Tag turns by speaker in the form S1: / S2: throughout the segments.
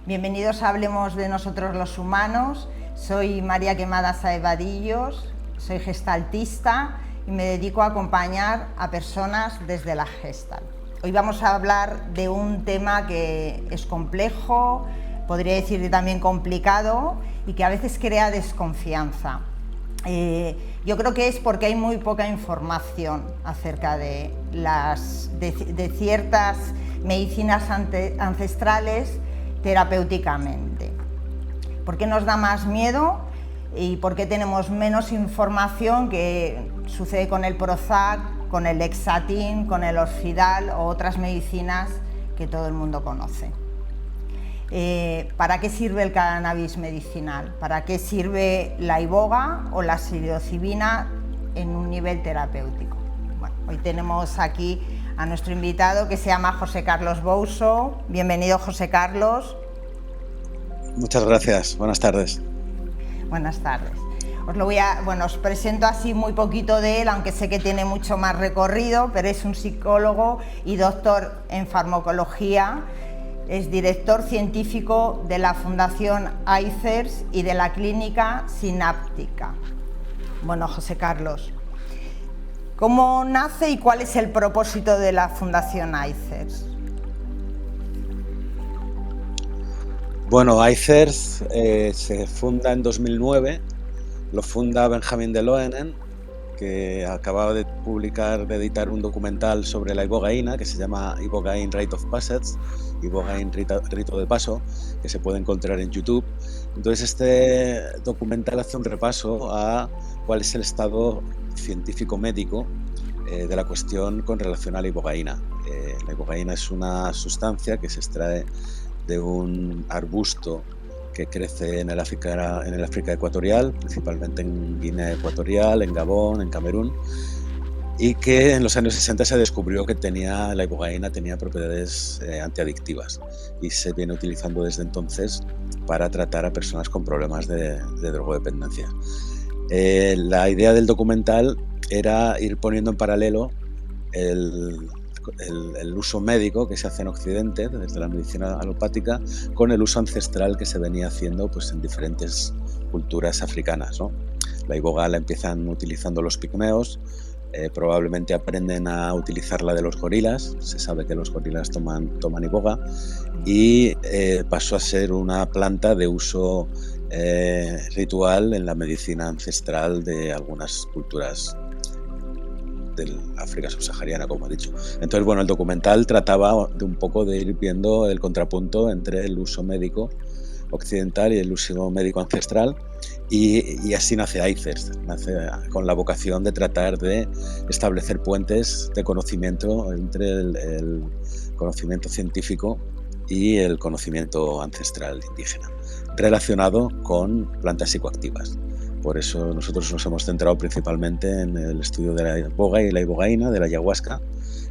S1: Bienvenidos a Hablemos de Nosotros los Humanos. Soy María Quemada Sáez Vadillos, soy gestaltista y me dedico a acompañar a personas desde la Gestalt. Hoy vamos a hablar de un tema que es complejo, podría decir también complicado y que a veces crea desconfianza. Yo creo que es porque hay muy poca información acerca de ciertas medicinas ancestrales terapéuticamente. ¿Por qué nos da más miedo y por qué tenemos menos información que sucede con el Prozac, con el Lexatin, con el Orfidal o otras medicinas que todo el mundo conoce? ¿Para qué sirve el cannabis medicinal? ¿Para qué sirve la iboga o la psilocibina en un nivel terapéutico? Bueno, hoy tenemos aquí a nuestro invitado que se llama José Carlos Bouso. Bienvenido, José Carlos.
S2: Muchas gracias. Buenas tardes.
S1: Buenas tardes. Os presento así muy poquito de él, aunque sé que tiene mucho más recorrido, pero es un psicólogo y doctor en farmacología. Es director científico de la Fundación ICERS y de la Clínica Sináptica. Bueno, José Carlos, ¿cómo nace y cuál es el propósito de la Fundación ICERS?
S2: Bueno, ICERS se funda en 2009, lo funda Benjamin de Loenen, que acababa de editar un documental sobre la ibogaína que se llama Ibogaine Rite of Passage, Ibogaine Rito de Paso, que se puede encontrar en YouTube. Entonces este documental hace un repaso a cuál es el estado científico-médico de la cuestión con relación a la ibogaína. La ibogaína es una sustancia que se extrae de un arbusto que crece en el África ecuatorial, principalmente en Guinea Ecuatorial, en Gabón, en Camerún, y que en los años 60 se descubrió que la ibogaína tenía propiedades antiadictivas y se viene utilizando desde entonces para tratar a personas con problemas de drogodependencia. La idea del documental era ir poniendo en paralelo el uso médico que se hace en Occidente desde la medicina alopática con el uso ancestral que se venía haciendo pues, en diferentes culturas africanas, ¿no? La iboga la empiezan utilizando los pigmeos, probablemente aprenden a utilizarla de los gorilas, se sabe que los gorilas toman iboga, y pasó a ser una planta de uso ritual en la medicina ancestral de algunas culturas del África subsahariana, como he dicho. Entonces, bueno, el documental trataba de un poco de ir viendo el contrapunto entre el uso médico occidental y el uso médico ancestral, y así nace ICERS, nace con la vocación de tratar de establecer puentes de conocimiento entre el conocimiento científico y el conocimiento ancestral indígena, relacionado con plantas psicoactivas. Por eso nosotros nos hemos centrado principalmente en el estudio de la iboga y la ibogaína, de la ayahuasca,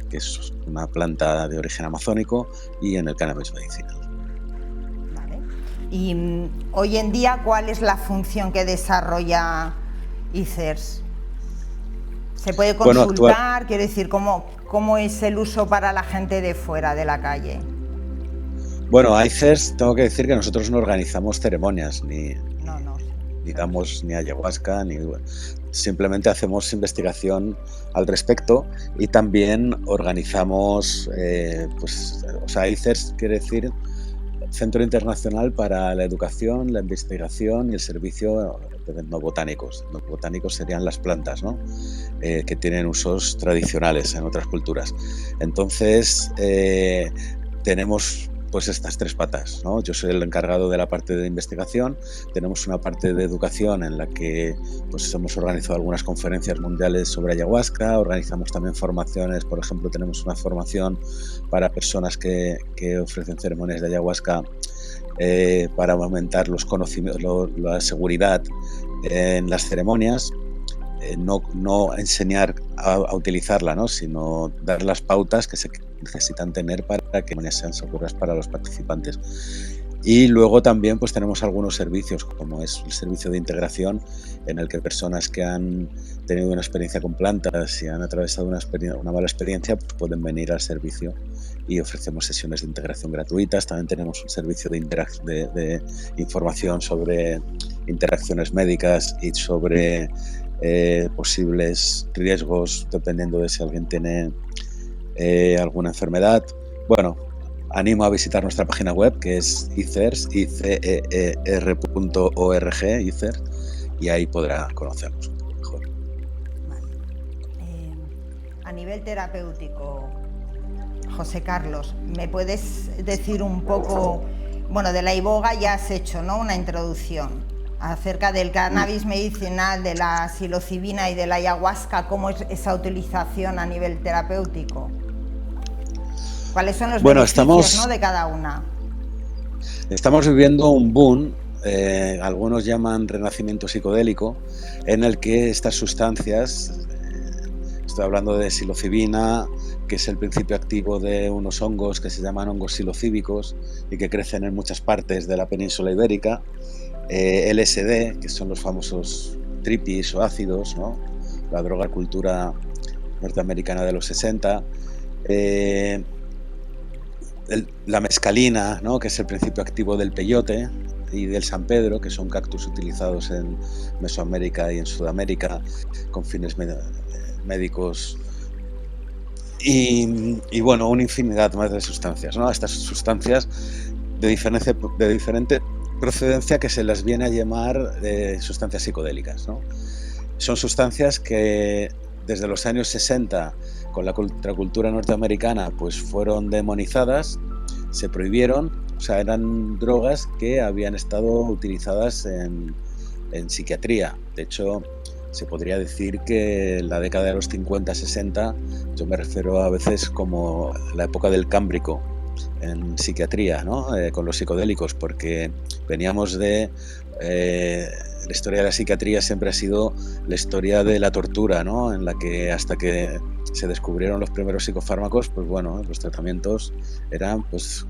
S2: que es una planta de origen amazónico, y en el cannabis medicinal.
S1: Vale. Y hoy en día, ¿cuál es la función que desarrolla ICERS? ¿Se puede consultar? Quiero decir, ¿cómo es el uso para la gente de fuera, de la calle?
S2: Bueno, ICERS, tengo que decir que nosotros no organizamos ceremonias, ni damos ni ayahuasca, simplemente hacemos investigación al respecto, y también organizamos, ICERS quiere decir Centro Internacional para la Educación, la Investigación y el Servicio de Etnobotánicos. Etnobotánicos serían las plantas, ¿no? Que tienen usos tradicionales en otras culturas. Entonces, tenemos pues estas tres patas, ¿no? Yo soy el encargado de la parte de investigación, tenemos una parte de educación en la que pues, hemos organizado algunas conferencias mundiales sobre ayahuasca, organizamos también formaciones, por ejemplo, tenemos una formación para personas que ofrecen ceremonias de ayahuasca para aumentar los conocimientos, la seguridad en las ceremonias. No enseñar a utilizarla, ¿no? Sino dar las pautas que se necesitan tener para que sean seguras para los participantes. Y luego también pues tenemos algunos servicios, como es el servicio de integración, en el que personas que han tenido una experiencia con plantas y han atravesado una mala experiencia pues pueden venir al servicio y ofrecemos sesiones de integración gratuitas. También tenemos un servicio de información sobre interacciones médicas y sobre posibles riesgos dependiendo de si alguien tiene alguna enfermedad. Bueno, animo a visitar nuestra página web, que es ICERS, icer.org, ICERS, y ahí podrá conocernos un poco mejor.
S1: Vale. A nivel terapéutico, José Carlos, ¿me puedes decir un poco, bueno, de la iboga ya has hecho, ¿no?, una introducción, acerca del cannabis medicinal, de la psilocibina y de la ayahuasca, cómo es esa utilización a nivel terapéutico? ¿Cuáles son los beneficios, ¿no?, de cada una?
S2: Estamos viviendo un boom, algunos llaman renacimiento psicodélico, en el que estas sustancias, estoy hablando de psilocibina, que es el principio activo de unos hongos que se llaman hongos psilocíbicos y que crecen en muchas partes de la península ibérica, LSD, que son los famosos tripis o ácidos, ¿no?, la droga cultura norteamericana de los 60, la mescalina, ¿no?, que es el principio activo del peyote y del San Pedro, que son cactus utilizados en Mesoamérica y en Sudamérica con fines médicos, y bueno, una infinidad más de sustancias, ¿no? Estas sustancias de diferente procedencia, que se las viene a llamar sustancias psicodélicas, ¿no? Son sustancias que desde los años 60, con la contracultura norteamericana, pues fueron demonizadas, se prohibieron. O sea, eran drogas que habían estado utilizadas en psiquiatría. De hecho, se podría decir que en la década de los 50-60, yo me refiero a veces como la época del Cámbrico en psiquiatría, ¿no?, con los psicodélicos, porque veníamos de... la historia de la psiquiatría siempre ha sido la historia de la tortura, ¿no?, en la que hasta que se descubrieron los primeros psicofármacos, pues bueno, los tratamientos eran pues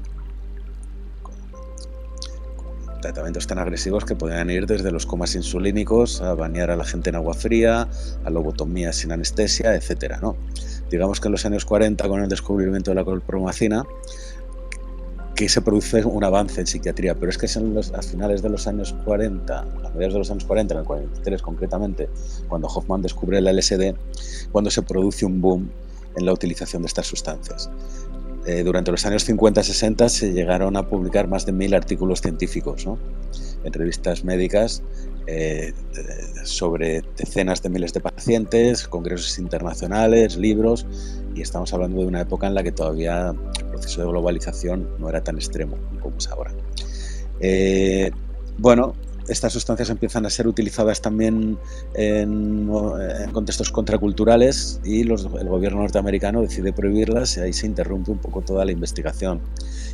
S2: tratamientos tan agresivos que podían ir desde los comas insulínicos a bañar a la gente en agua fría, a lobotomía sin anestesia, etcétera, ¿no? Digamos que en los años 40, con el descubrimiento de la clorpromacina, que se produce un avance en psiquiatría, pero es que son a finales de los años 40, a mediados de los años 40, en el 43 concretamente, cuando Hoffman descubre el LSD, cuando se produce un boom en la utilización de estas sustancias. Durante los años 50-60 se llegaron a publicar más de 1000 artículos científicos, ¿no?, en revistas médicas sobre decenas de miles de pacientes, congresos internacionales, libros, y estamos hablando de una época en la que todavía el proceso de globalización no era tan extremo como es ahora. Bueno, estas sustancias empiezan a ser utilizadas también en contextos contraculturales y el gobierno norteamericano decide prohibirlas, y ahí se interrumpe un poco toda la investigación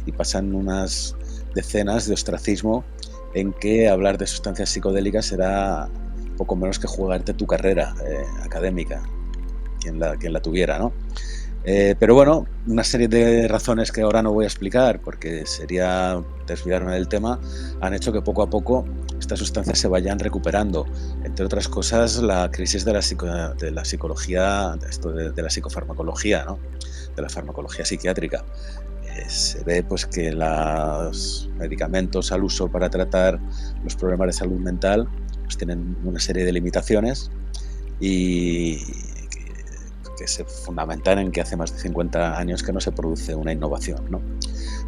S2: y pasan unas decenas de ostracismo en que hablar de sustancias psicodélicas será poco menos que jugarte tu carrera académica, quien la tuviera, ¿no? Pero bueno, una serie de razones que ahora no voy a explicar porque sería desviarme del tema, han hecho que poco a poco estas sustancias se vayan recuperando. Entre otras cosas, la crisis de la psicología, de la psicofarmacología, ¿no?, de la farmacología psiquiátrica. Se ve pues que los medicamentos al uso para tratar los problemas de salud mental pues tienen una serie de limitaciones y que se fundamentan en que hace más de 50 años que no se produce una innovación, ¿no?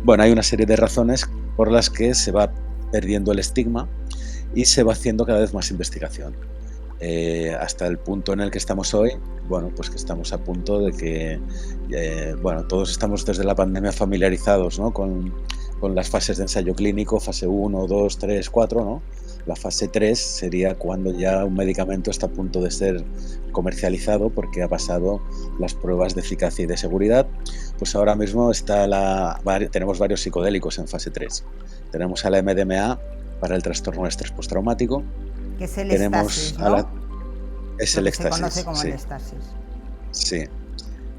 S2: Bueno, hay una serie de razones por las que se va perdiendo el estigma y se va haciendo cada vez más investigación. Hasta el punto en el que estamos hoy, bueno, pues que estamos a punto de que, bueno, todos estamos desde la pandemia familiarizados, ¿no?, con las fases de ensayo clínico, fase 1, 2, 3, 4, ¿no? La fase 3 sería cuando ya un medicamento está a punto de ser comercializado porque ha pasado las pruebas de eficacia y de seguridad. Pues ahora mismo tenemos varios psicodélicos en fase 3. Tenemos a la MDMA para el trastorno de estrés postraumático.
S1: Que es el éxtasis, ¿no?
S2: Es el éxtasis.
S1: Se conoce como
S2: sí.
S1: El éxtasis.
S2: Sí.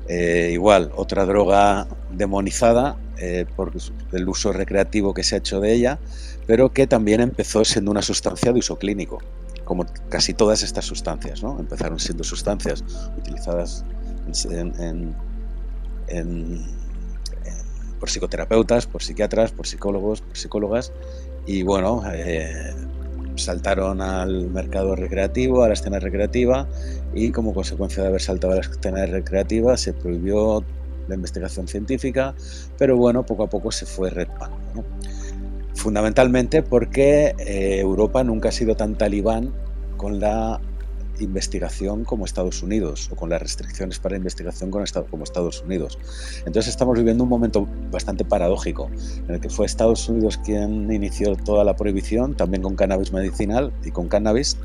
S2: Igual, otra droga demonizada por el uso recreativo que se ha hecho de ella, pero que también empezó siendo una sustancia de uso clínico, como casi todas estas sustancias, ¿no? Empezaron siendo sustancias utilizadas en por psicoterapeutas, por psiquiatras, por psicólogos, por psicólogas, y bueno, saltaron al mercado recreativo, a la escena recreativa, y como consecuencia de haber saltado a la escena recreativa se prohibió la investigación científica, pero bueno, poco a poco se fue retomando, ¿no? Fundamentalmente porque Europa nunca ha sido tan talibán con la investigación como Estados Unidos, o con las restricciones para investigación como Estados Unidos. Entonces estamos viviendo un momento bastante paradójico, en el que fue Estados Unidos quien inició toda la prohibición, también con cannabis medicinal y con cannabis,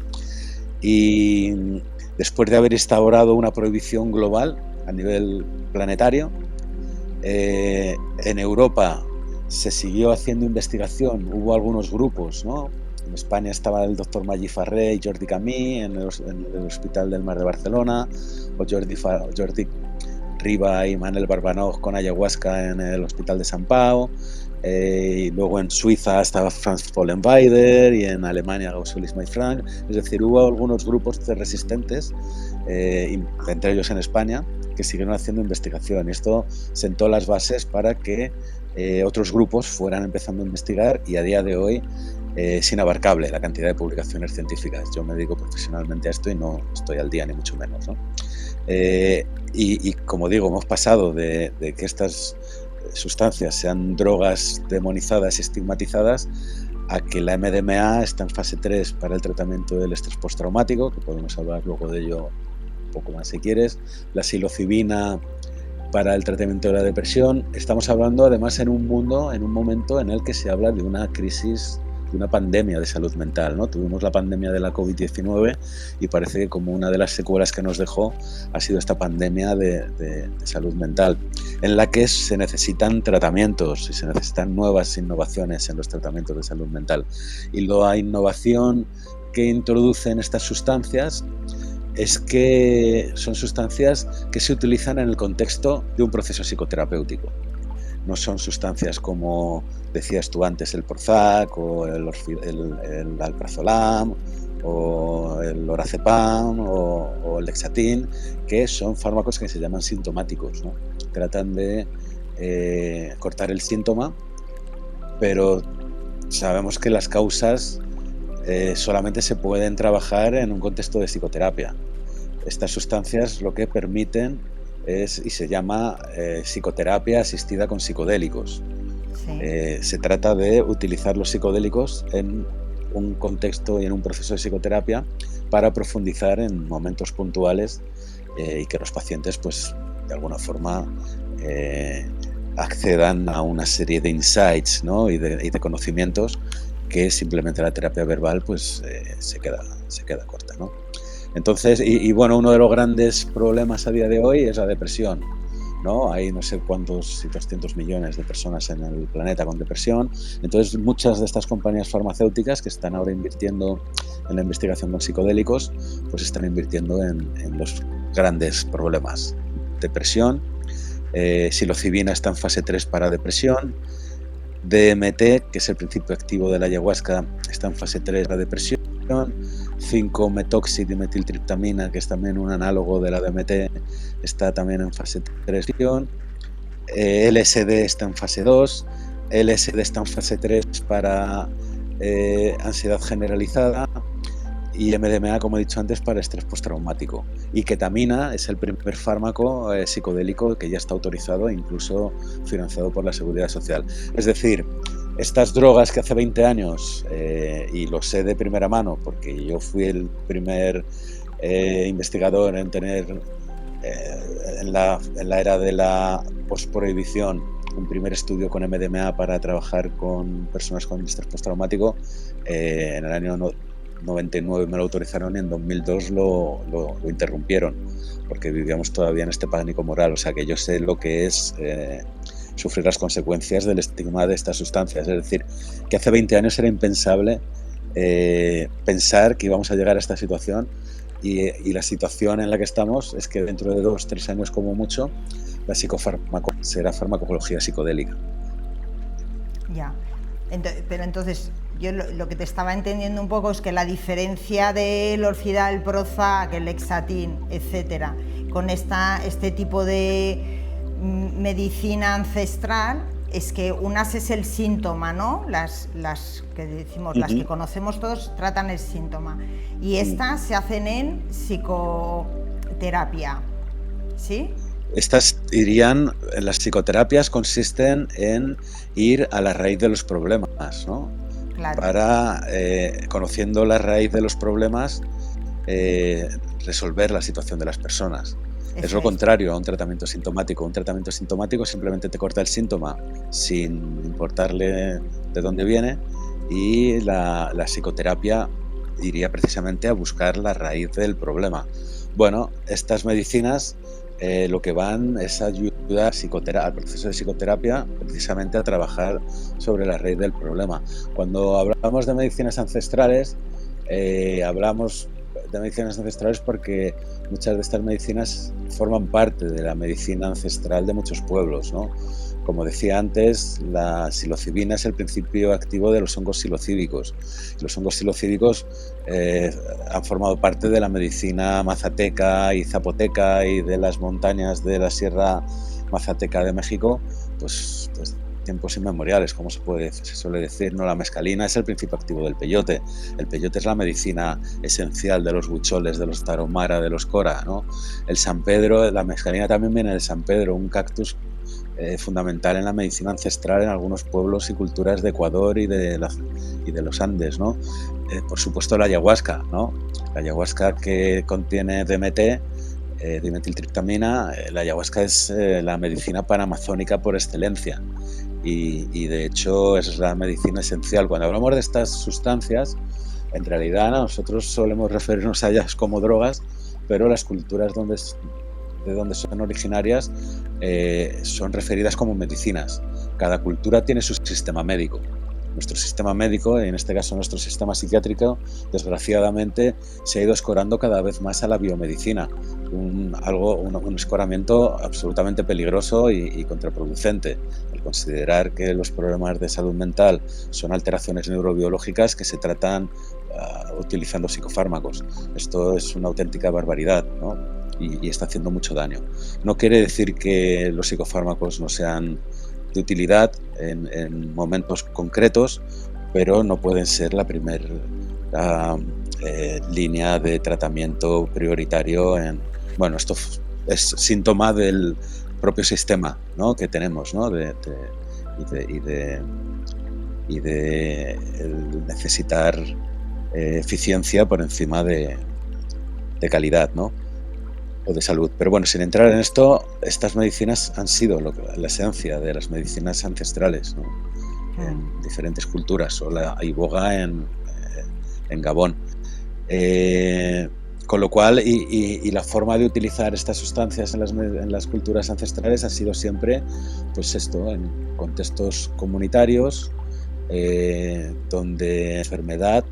S2: y después de haber instaurado una prohibición global a nivel planetario, en Europa se siguió haciendo investigación, hubo algunos grupos, ¿no? En España estaba el doctor Magí Farré y Jordi Camí en el Hospital del Mar de Barcelona, o Jordi Riba y Manel Barbanoj con ayahuasca en el Hospital de Sant Pau, y luego en Suiza estaba Franz Vollenweider y en Alemania Gausulis Maifrank. Es decir, hubo algunos grupos de resistentes, entre ellos en España, que siguieron haciendo investigación. Esto sentó las bases para que otros grupos fueran empezando a investigar, y a día de hoy es inabarcable la cantidad de publicaciones científicas. Yo me dedico profesionalmente a esto y no estoy al día, ni mucho menos, ¿no? Y como digo, hemos pasado de que estas sustancias sean drogas demonizadas y estigmatizadas a que la MDMA está en fase 3 para el tratamiento del estrés postraumático, que podemos hablar luego de ello un poco más si quieres, la psilocibina para el tratamiento de la depresión. Estamos hablando además en un momento en el que se habla de una crisis, de una pandemia de salud mental, ¿no? Tuvimos la pandemia de la COVID-19 y parece que como una de las secuelas que nos dejó ha sido esta pandemia de salud mental, en la que se necesitan tratamientos y se necesitan nuevas innovaciones en los tratamientos de salud mental. Y la innovación que introducen estas sustancias es que son sustancias que se utilizan en el contexto de un proceso psicoterapéutico. No son sustancias como decías tú antes, el Prozac o el Alprazolam o el Lorazepam o el Lexatin, que son fármacos que se llaman sintomáticos, ¿no? Tratan de cortar el síntoma, pero sabemos que las causas solamente se pueden trabajar en un contexto de psicoterapia. Estas sustancias lo que permiten es, y se llama psicoterapia asistida con psicodélicos. Sí. Se trata de utilizar los psicodélicos en un contexto y en un proceso de psicoterapia para profundizar en momentos puntuales y que los pacientes, pues, de alguna forma accedan a una serie de insights, ¿no? y de conocimientos que simplemente la terapia verbal, pues, se queda corta, ¿no? Entonces, bueno, uno de los grandes problemas a día de hoy es la depresión, ¿no? Hay no sé cuántos, 200 millones de personas en el planeta con depresión. Entonces, muchas de estas compañías farmacéuticas que están ahora invirtiendo en la investigación con psicodélicos, pues están invirtiendo en los grandes problemas. Depresión, psilocibina está en fase 3 para depresión, DMT, que es el principio activo de la ayahuasca, está en fase 3 para depresión, 5-metoxidimetiltriptamina, que es también un análogo de la DMT, está también en fase 3, LSD está en fase 2, LSD está en fase 3 para ansiedad generalizada, y MDMA, como he dicho antes, para estrés postraumático. Y ketamina es el primer fármaco psicodélico que ya está autorizado e incluso financiado por la Seguridad Social. Es decir, estas drogas que hace 20 años, y lo sé de primera mano porque yo fui el primer investigador en tener en la era de la posprohibición un primer estudio con MDMA para trabajar con personas con estrés postraumático, en el año 99 me lo autorizaron y en 2002 lo interrumpieron porque vivíamos todavía en este pánico moral. O sea que yo sé lo que es sufrir las consecuencias del estigma de estas sustancias. Es decir, que hace 20 años era impensable pensar que íbamos a llegar a esta situación, y la situación en la que estamos es que dentro de 2-3 años como mucho la será farmacología psicodélica.
S1: Ya, pero entonces yo lo que te estaba entendiendo un poco es que la diferencia del Orfidal, el Prozac, el Lexatin, etcétera, con este tipo de medicina ancestral, es que unas es el síntoma, ¿no? Las que decimos, las que conocemos todos tratan el síntoma. Y estas se hacen en psicoterapia, ¿sí?
S2: Estas las psicoterapias consisten en ir a la raíz de los problemas, ¿no? Claro. Para, conociendo la raíz de los problemas, resolver la situación de las personas. Es lo contrario a un tratamiento sintomático. Un tratamiento sintomático simplemente te corta el síntoma sin importarle de dónde viene, y la psicoterapia iría precisamente a buscar la raíz del problema. Bueno, estas medicinas lo que van es ayudar al proceso de psicoterapia precisamente a trabajar sobre la raíz del problema. Cuando hablamos de medicinas ancestrales, hablamos de medicinas ancestrales porque muchas de estas medicinas forman parte de la medicina ancestral de muchos pueblos, ¿no? Como decía antes, la psilocibina es el principio activo de los hongos psilocíbicos. Los hongos psilocíbicos han formado parte de la medicina mazateca y zapoteca y de las montañas de la Sierra Mazateca de México, pues tiempos inmemoriales, como se suele decir, ¿no? La mescalina es el principio activo del peyote. El peyote es la medicina esencial de los huicholes, de los tarahumara, de los cora, ¿no? El San Pedro, la mescalina también viene del San Pedro, un cactus fundamental en la medicina ancestral en algunos pueblos y culturas de Ecuador y de los Andes, ¿no? Por supuesto la ayahuasca, ¿no? La ayahuasca que contiene DMT, dimetiltriptamina. La ayahuasca es la medicina panamazónica por excelencia y de hecho es la medicina esencial. Cuando hablamos de estas sustancias, en realidad nosotros solemos referirnos a ellas como drogas, pero las culturas de donde son originarias son referidas como medicinas. Cada cultura tiene su sistema médico. Nuestro sistema médico, en este caso nuestro sistema psiquiátrico, desgraciadamente se ha ido escorando cada vez más a la biomedicina, un escoramiento absolutamente peligroso y contraproducente. El considerar que los problemas de salud mental son alteraciones neurobiológicas que se tratan utilizando psicofármacos. Esto es una auténtica barbaridad, ¿no? Y está haciendo mucho daño. No quiere decir que los psicofármacos no sean de utilidad en momentos concretos, pero no pueden ser la primera línea de tratamiento prioritario. Bueno, esto es síntoma del propio sistema, ¿no? Que tenemos, ¿no? y de necesitar eficiencia por encima de calidad, ¿no? O de salud. Pero bueno, sin entrar en esto, estas medicinas han sido la esencia de las medicinas ancestrales, ¿no? En diferentes culturas, o la iboga en Gabón. Con lo cual, y la forma de utilizar estas sustancias en las culturas ancestrales ha sido siempre, pues esto, en contextos comunitarios, donde la enfermedad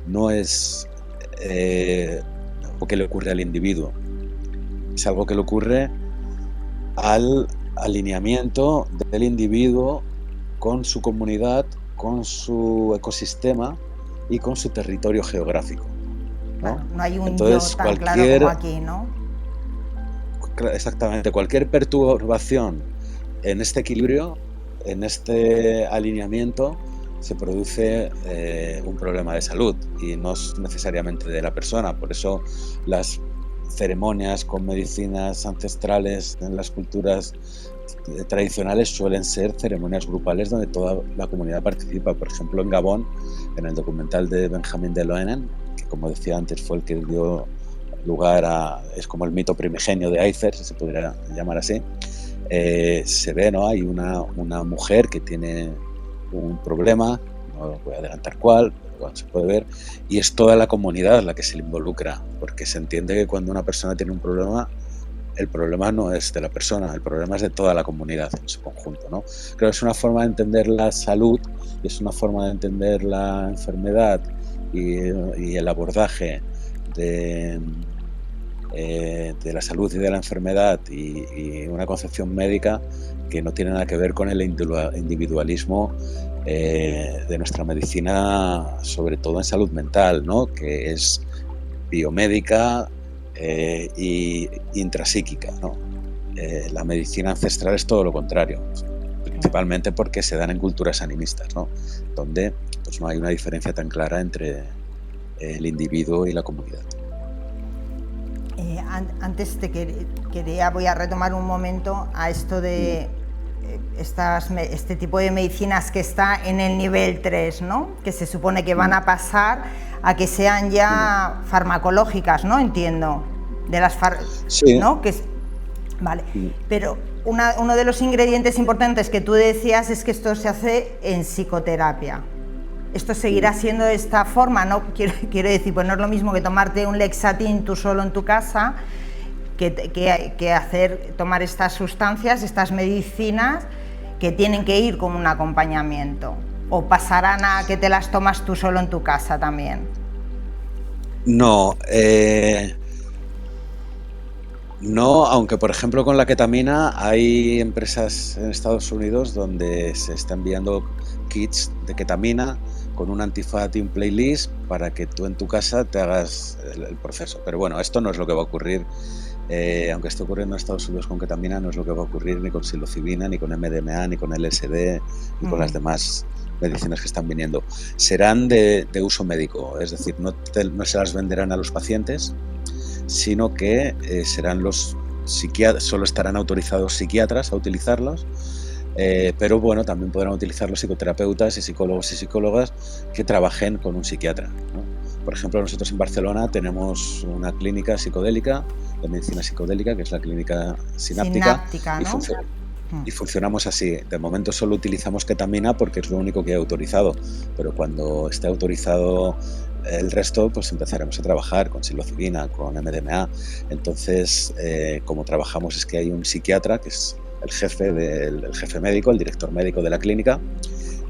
S2: no es algo que le ocurre al individuo, es algo que le ocurre al alineamiento del individuo con su comunidad, con su ecosistema y con su territorio geográfico, ¿no?
S1: No hay un yo tan claro como aquí, ¿no?
S2: Exactamente. Cualquier perturbación en este equilibrio, en este alineamiento, se produce un problema de salud, y no es necesariamente de la persona. Por eso las ceremonias con medicinas ancestrales en las culturas tradicionales suelen ser ceremonias grupales donde toda la comunidad participa. Por ejemplo, en Gabón, en el documental de Benjamin de Loenen, que como decía antes fue el que dio lugar es como el mito primigenio de Aifer, si se pudiera llamar así, se ve, ¿no? Hay una mujer que tiene un problema, no voy a adelantar cuál, se puede ver, y es toda la comunidad la que se le involucra, porque se entiende que cuando una persona tiene un problema, el problema no es de la persona, el problema es de toda la comunidad en su conjunto, ¿no? Creo que es una forma de entender la salud, y es una forma de entender la enfermedad y el abordaje de la salud y de la enfermedad y una concepción médica que no tiene nada que ver con el individualismo de nuestra medicina, sobre todo en salud mental, ¿no? Que es biomédica y intrapsíquica, ¿no? La medicina ancestral es todo lo contrario. principalmente porque se dan en culturas animistas, ¿no? Donde pues no hay una diferencia tan clara entre el individuo y la comunidad.
S1: Antes voy a retomar un momento a esto de este tipo de medicinas que está en el nivel 3, ¿no? Que se supone que van a pasar a que sean ya farmacológicas, ¿no? Entiendo. De las
S2: sí.
S1: ¿no? Vale. Pero uno de los ingredientes importantes que tú decías es que esto se hace en psicoterapia. ¿Esto seguirá siendo de esta forma? No quiero decir, pues no es lo mismo que tomarte un Lexatin tú solo en tu casa que tomar estas sustancias, estas medicinas que tienen que ir con un acompañamiento. ¿O pasarán a que te las tomas tú solo en tu casa también?
S2: No, no, aunque por ejemplo con la ketamina hay empresas en Estados Unidos donde se están enviando kits de ketamina con un antifat y un playlist para que tú en tu casa te hagas el proceso. Pero bueno, esto no es lo que va a ocurrir, aunque esté ocurriendo en Estados Unidos con ketamina, no es lo que va a ocurrir ni con psilocibina, ni con MDMA, ni con LSD, ni con las demás medicinas que están viniendo. Serán de uso médico, es decir, no se las venderán a los pacientes, sino que serán los psiquiatras, solo estarán autorizados psiquiatras a utilizarlos. Pero bueno, también podrán utilizar los psicoterapeutas y psicólogos y psicólogas que trabajen con un psiquiatra, ¿no? Por ejemplo, nosotros en Barcelona tenemos una clínica psicodélica, de medicina psicodélica, que es la clínica Sináptica,
S1: ¿no?
S2: Y funcionamos así. De momento solo utilizamos ketamina porque es lo único que he autorizado, pero cuando esté autorizado el resto, pues empezaremos a trabajar con psilocibina, con MDMA. Entonces, como trabajamos es que hay un psiquiatra que es el jefe médico, el director médico de la clínica,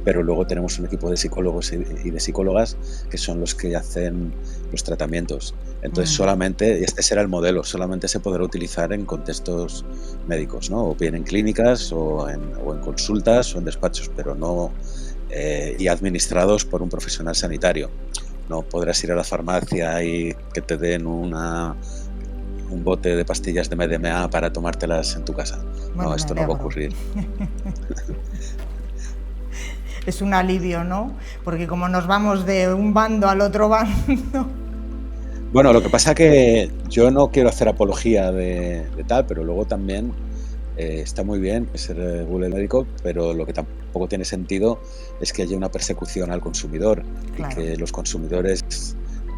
S2: pero luego tenemos un equipo de psicólogos y de psicólogas que son los que hacen los tratamientos. Entonces solamente, este será el modelo, solamente se podrá utilizar en contextos médicos, ¿no? O bien en clínicas o en consultas o en despachos, pero no y administrados por un profesional sanitario. No podrás ir a la farmacia y que te den un bote de pastillas de MDMA para tomártelas en tu casa. Bueno, no, esto no va a ocurrir.
S1: Es un alivio, ¿no? Porque como nos vamos de un bando al otro bando...
S2: Bueno, lo que pasa que yo no quiero hacer apología de tal, pero luego también está muy bien que se regule el médico, pero lo que tampoco tiene sentido es que haya una persecución al consumidor, claro, y que los consumidores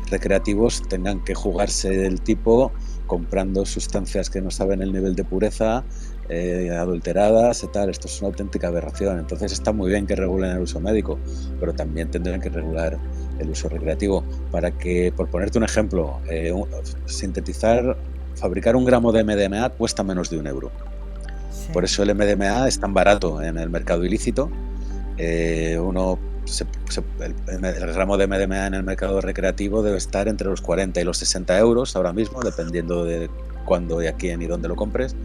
S2: recreativos tengan que jugarse el tipo comprando sustancias que no saben el nivel de pureza, adulteradas y tal. Esto es una auténtica aberración. Entonces está muy bien que regulen el uso médico, pero también tendrán que regular el uso recreativo para que, por ponerte un ejemplo, fabricar 1 gramo de MDMA cuesta menos de 1 euro. Sí. Por eso el MDMA es tan barato en el mercado ilícito. El gramo de MDMA en el mercado recreativo debe estar entre los 40 y los 60 euros ahora mismo, dependiendo de cuándo y a quién y dónde lo compres,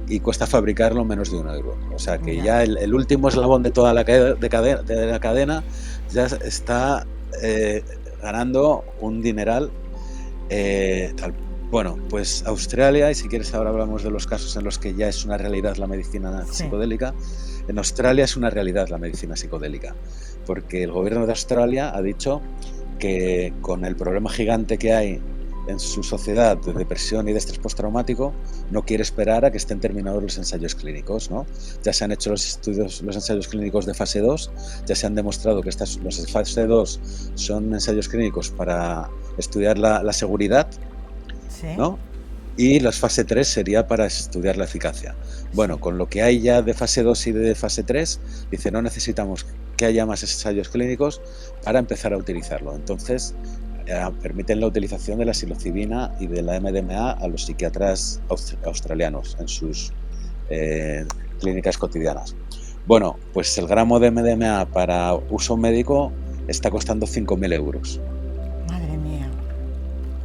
S2: y cuesta fabricarlo menos de 1 euro. O sea que ya el último eslabón de toda la cadena ya está ganando un dineral. Bueno, pues Australia, y si quieres ahora hablamos de los casos en los que ya es una realidad la medicina psicodélica. En Australia es una realidad la medicina psicodélica, porque el gobierno de Australia ha dicho que con el problema gigante que hay en su sociedad de depresión y de estrés postraumático, no quiere esperar a que estén terminados los ensayos clínicos, ¿no? Ya se han hecho los ensayos clínicos de fase 2, ya se han demostrado que los de fase 2 son ensayos clínicos para estudiar la seguridad, ¿no? Y la fase 3 sería para estudiar la eficacia. Bueno, con lo que hay ya de fase 2 y de fase 3, dice, no necesitamos que haya más ensayos clínicos para empezar a utilizarlo. Entonces, permiten la utilización de la psilocibina y de la MDMA a los psiquiatras australianos en sus clínicas cotidianas. Bueno, pues el gramo de MDMA para uso médico está costando 5.000 euros.
S1: Madre mía.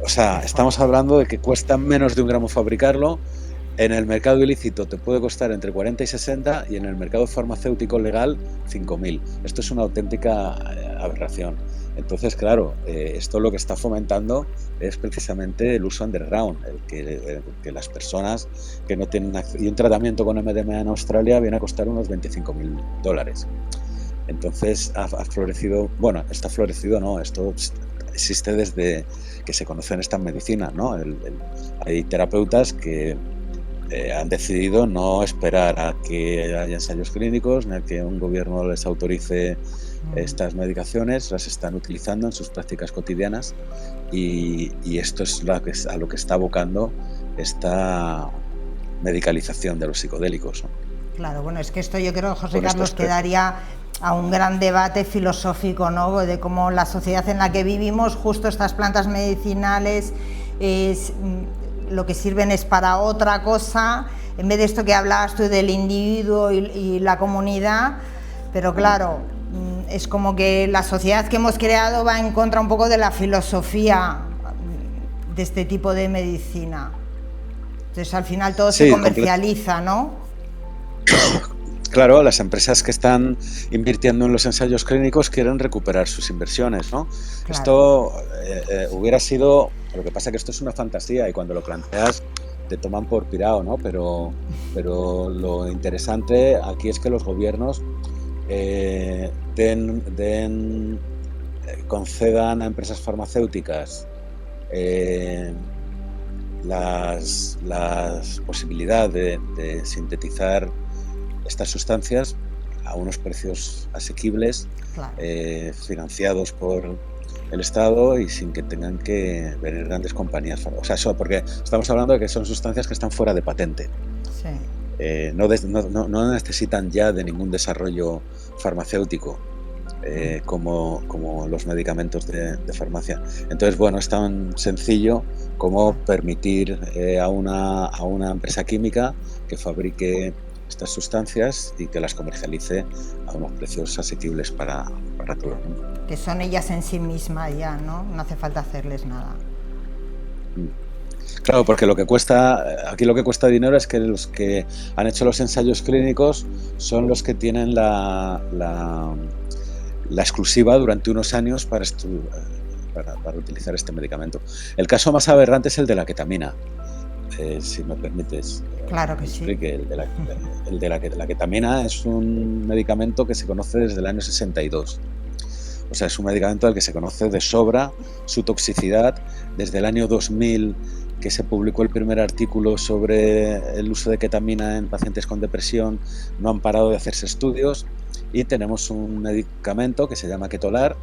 S2: O sea, estamos hablando de que cuesta menos de 1 gramo fabricarlo. En el mercado ilícito te puede costar entre 40 y 60 y en el mercado farmacéutico legal 5.000. Esto es una auténtica aberración. Entonces, claro, esto lo que está fomentando es precisamente el uso underground, el que las personas que no tienen acceso, y un tratamiento con MDMA en Australia viene a costar unos $25.000. Entonces ha florecido, bueno, está florecido, no, esto existe desde que se conocen estas medicinas, ¿no? Hay terapeutas que han decidido no esperar a que haya ensayos clínicos ni a que un gobierno les autorice estas medicaciones, las están utilizando en sus prácticas cotidianas y esto es a lo que está abocando esta medicalización de los psicodélicos, ¿no?
S1: Claro, bueno, es que esto yo creo, José Carlos, quedaría a un gran debate filosófico, ¿no? De cómo la sociedad en la que vivimos, justo estas plantas medicinales lo que sirven es para otra cosa, en vez de esto que hablabas tú del individuo y la comunidad, pero claro, es como que la sociedad que hemos creado va en contra un poco de la filosofía de este tipo de medicina. Entonces al final todo se comercializa, ¿no?
S2: Claro, las empresas que están invirtiendo en los ensayos clínicos quieren recuperar sus inversiones, ¿no? Claro. Esto hubiera sido... Lo que pasa es que esto es una fantasía y cuando lo planteas te toman por pirado, ¿no? Pero lo interesante aquí es que los gobiernos concedan a empresas farmacéuticas la posibilidad de sintetizar estas sustancias a unos precios asequibles, claro, financiados por el Estado y sin que tengan que venir grandes compañías. O sea, eso porque estamos hablando de que son sustancias que están fuera de patente. Sí. No necesitan ya de ningún desarrollo farmacéutico como los medicamentos de farmacia. Entonces, bueno, es tan sencillo como permitir a una empresa química que fabrique estas sustancias y que las comercialice a unos precios asequibles para todo el mundo.
S1: Que son ellas en sí mismas ya, ¿no? No hace falta hacerles nada.
S2: Claro, porque lo que cuesta dinero es que los que han hecho los ensayos clínicos son los que tienen la exclusiva durante unos años para utilizar este medicamento. El caso más aberrante es el de la ketamina. Si me permites.
S1: Claro que sí.
S2: El de la ketamina es un medicamento que se conoce desde el año 62. O sea, es un medicamento al que se conoce de sobra su toxicidad. Desde el año 2000, que se publicó el primer artículo sobre el uso de ketamina en pacientes con depresión, no han parado de hacerse estudios y tenemos un medicamento que se llama Ketolar,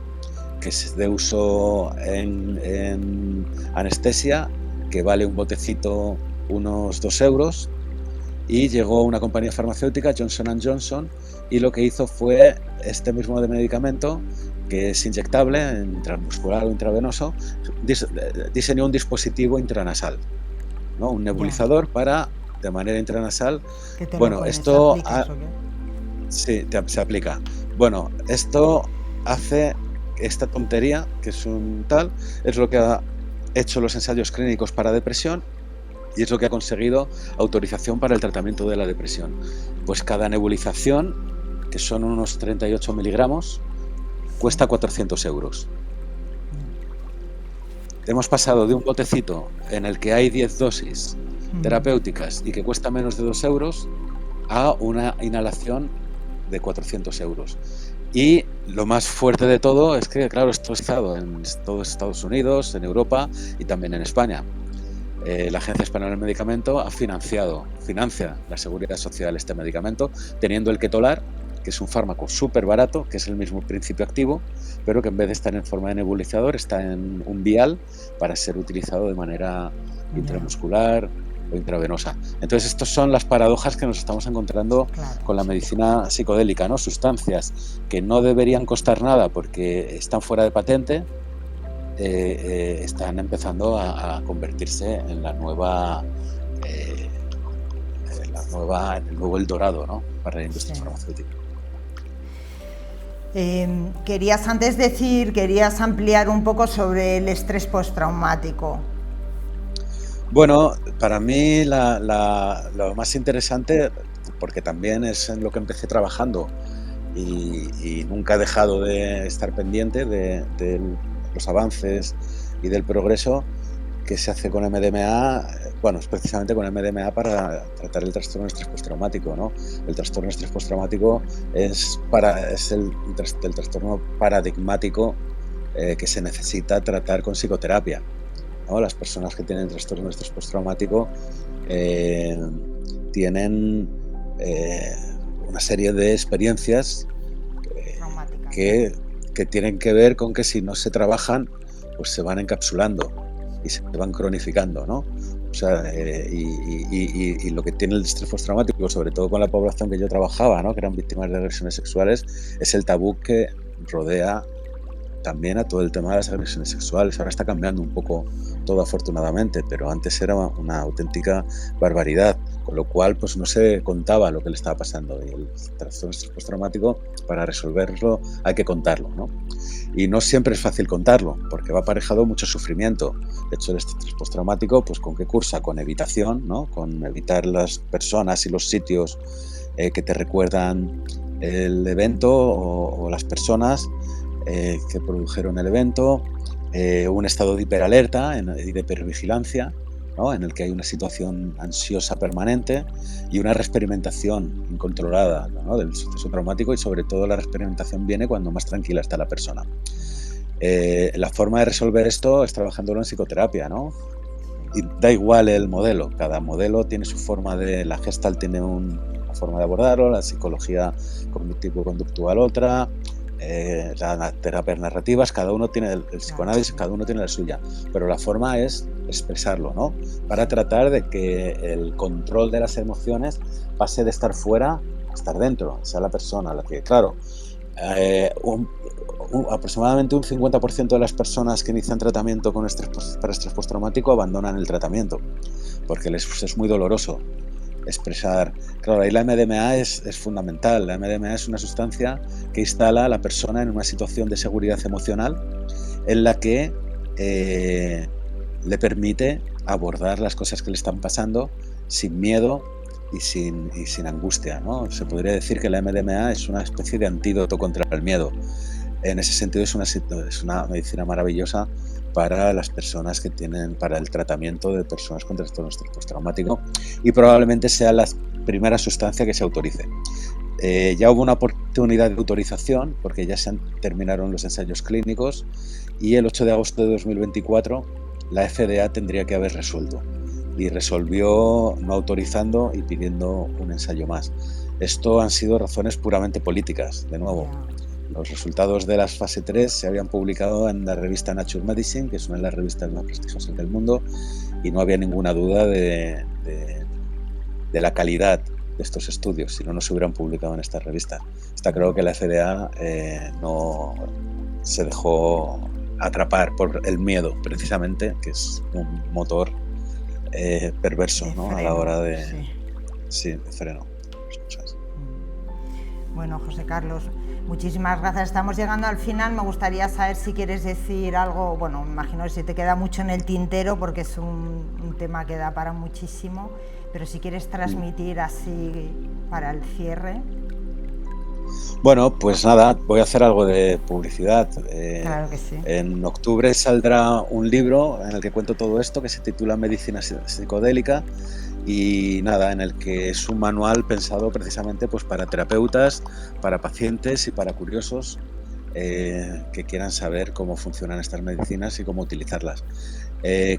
S2: que es de uso en anestesia, que vale un botecito unos 2 euros, y llegó una compañía farmacéutica, Johnson & Johnson, y lo que hizo fue este mismo medicamento, que es inyectable, intramuscular o intravenoso, diseñó un dispositivo intranasal, ¿no? Un nebulizador para, de manera intranasal, bueno, esto sí, se aplica. Bueno, esto hace esta tontería, que es es lo que ha hecho los ensayos clínicos para depresión y es lo que ha conseguido autorización para el tratamiento de la depresión. Pues cada nebulización, que son unos 38 miligramos, cuesta 400 euros. Hemos pasado de un botecito en el que hay 10 dosis terapéuticas y que cuesta menos de 2 euros a una inhalación de 400 euros. Y lo más fuerte de todo es que, claro, esto ha estado en todos Estados Unidos, en Europa y también en España. La Agencia Española del Medicamento financia la Seguridad Social este medicamento, teniendo el Ketolar, que es un fármaco súper barato, que es el mismo principio activo, pero que en vez de estar en forma de nebulizador, está en un vial para ser utilizado de manera intramuscular o intravenosa. Entonces, estas son las paradojas que nos estamos encontrando con la medicina psicodélica, ¿no? Sustancias que no deberían costar nada porque están fuera de patente, están empezando a convertirse en el nuevo Eldorado, ¿no? Para la industria farmacéutica.
S1: Querías ampliar un poco sobre el estrés postraumático.
S2: Bueno, para mí lo más interesante, porque también es en lo que empecé trabajando y nunca he dejado de estar pendiente de los avances y del progreso que se hace con MDMA. Bueno, es precisamente con MDMA para tratar el trastorno de estrés postraumático, ¿no? El trastorno de estrés postraumático es el trastorno paradigmático que se necesita tratar con psicoterapia, ¿no? Las personas que tienen trastorno de estrés postraumático tienen una serie de experiencias que tienen que ver con que si no se trabajan, pues se van encapsulando y se van cronificando, ¿no? O sea, y lo que tiene el estrés postraumático, sobre todo con la población que yo trabajaba, ¿no?, que eran víctimas de agresiones sexuales, es el tabú que rodea también a todo el tema de las agresiones sexuales. Ahora está cambiando un poco todo, afortunadamente, pero antes era una auténtica barbaridad, con lo cual pues no se contaba lo que le estaba pasando, y el trastorno de estrés postraumático, para resolverlo hay que contarlo, ¿no? Y no siempre es fácil contarlo, porque va aparejado mucho sufrimiento. De hecho, el estrés postraumático, pues ¿con qué cursa? Con evitación, ¿no? Con evitar las personas y los sitios que te recuerdan el evento o las personas que produjeron el evento, un estado de hiperalerta y de hipervigilancia, ¿no?, en el que hay una situación ansiosa permanente y una reexperimentación incontrolada, ¿no?, del suceso traumático, y sobre todo la reexperimentación viene cuando más tranquila está la persona. La forma de resolver esto es trabajándolo en psicoterapia, ¿no? Y da igual el modelo, cada modelo tiene su forma la Gestalt tiene una forma de abordarlo, la psicología cognitivo-conductual otra, las terapias narrativas, cada uno tiene el psicoanálisis, cada uno tiene la suya, pero la forma es expresarlo, ¿no?, para tratar de que el control de las emociones pase de estar fuera a estar dentro, sea la persona la que, claro, aproximadamente un 50% de las personas que inician tratamiento para estrés postraumático abandonan el tratamiento, porque les es muy doloroso expresar. Claro, ahí la MDMA es fundamental. La MDMA es una sustancia que instala a la persona en una situación de seguridad emocional en la que le permite abordar las cosas que le están pasando sin miedo y sin angustia, ¿no? Se podría decir que la MDMA es una especie de antídoto contra el miedo. En ese sentido es una medicina maravillosa para las personas que tienen, para el tratamiento de personas con trastorno de estrés postraumático, y probablemente sea la primera sustancia que se autorice. Ya hubo una oportunidad de autorización porque ya terminaron los ensayos clínicos, y el 8 de agosto de 2024 la FDA tendría que haber resuelto, y resolvió no autorizando y pidiendo un ensayo más. Esto han sido razones puramente políticas, de nuevo. Los resultados de la fase 3 se habían publicado en la revista Nature Medicine, que es una de las revistas más prestigiosas del mundo, y no había ninguna duda de la calidad de estos estudios, si no se hubieran publicado en esta revista. Está claro que la FDA no se dejó atrapar por el miedo, precisamente, que es un motor perverso, ¿no?, a la hora de freno.
S1: Bueno, José Carlos, muchísimas gracias. Estamos llegando al final. Me gustaría saber si quieres decir algo. Bueno, me imagino que se te queda mucho en el tintero porque es un tema que da para muchísimo, pero si quieres transmitir así para el cierre.
S2: Bueno, pues nada, voy a hacer algo de publicidad.
S1: Claro que sí.
S2: En octubre saldrá un libro en el que cuento todo esto, que se titula Medicina psicodélica, y nada, en el que es un manual pensado precisamente pues para terapeutas, para pacientes y para curiosos que quieran saber cómo funcionan estas medicinas y cómo utilizarlas,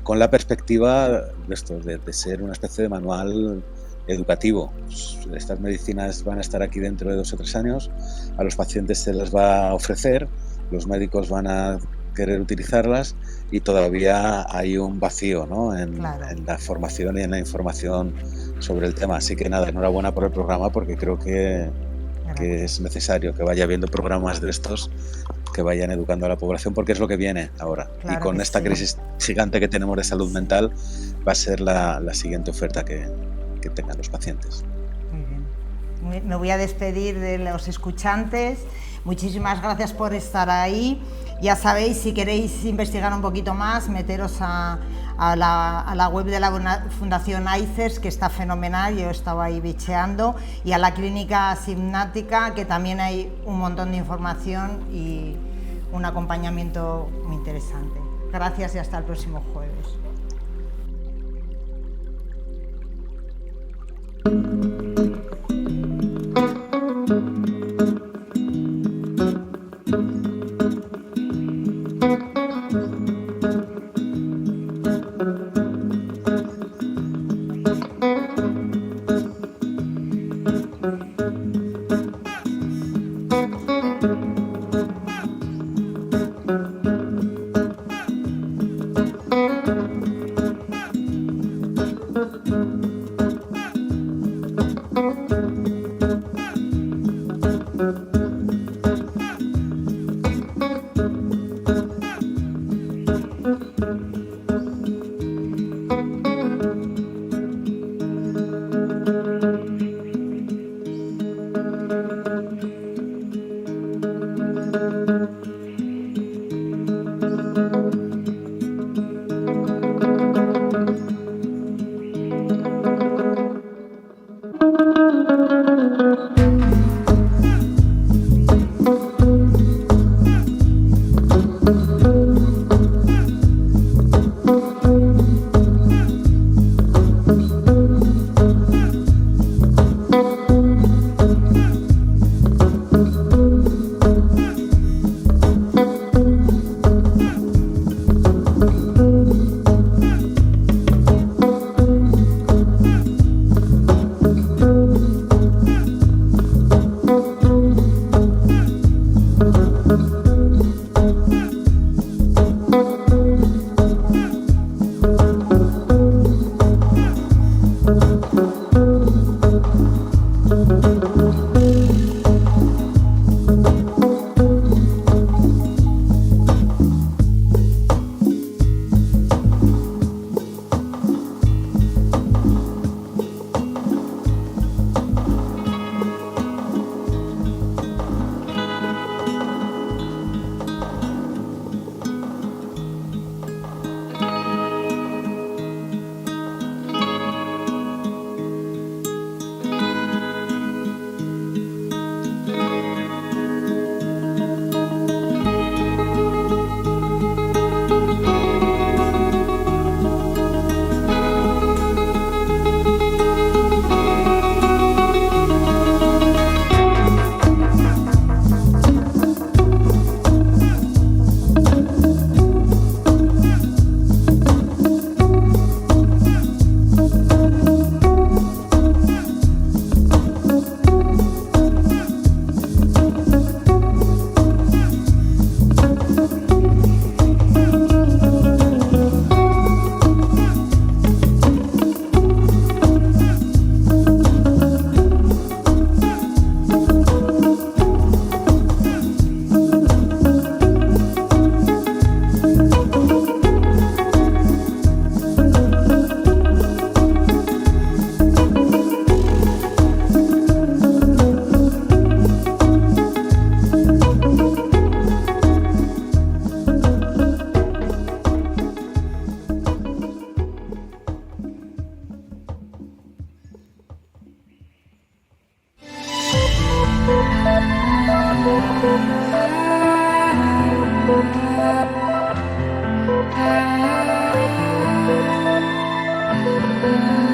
S2: con la perspectiva de ser una especie de manual educativo. Estas medicinas van a estar aquí dentro de 2 o 3 años, a los pacientes se les va a ofrecer, los médicos van a querer utilizarlas, y todavía hay un vacío, ¿no?, en la formación y en la información sobre el tema. Así que nada, enhorabuena por el programa, porque creo que es necesario que vaya habiendo programas de estos que vayan educando a la población, porque es lo que viene ahora.
S1: Claro,
S2: y con esta crisis gigante que tenemos de salud mental, va a ser la siguiente oferta que tengan los pacientes.
S1: Muy bien. Me voy a despedir de los escuchantes. Muchísimas gracias por estar ahí. Ya sabéis, si queréis investigar un poquito más, meteros a a la web de la Fundación ICES, que está fenomenal, yo estaba ahí bicheando, y a la clínica Simnática, que también hay un montón de información y un acompañamiento muy interesante. Gracias y hasta el próximo jueves.
S3: Thank you.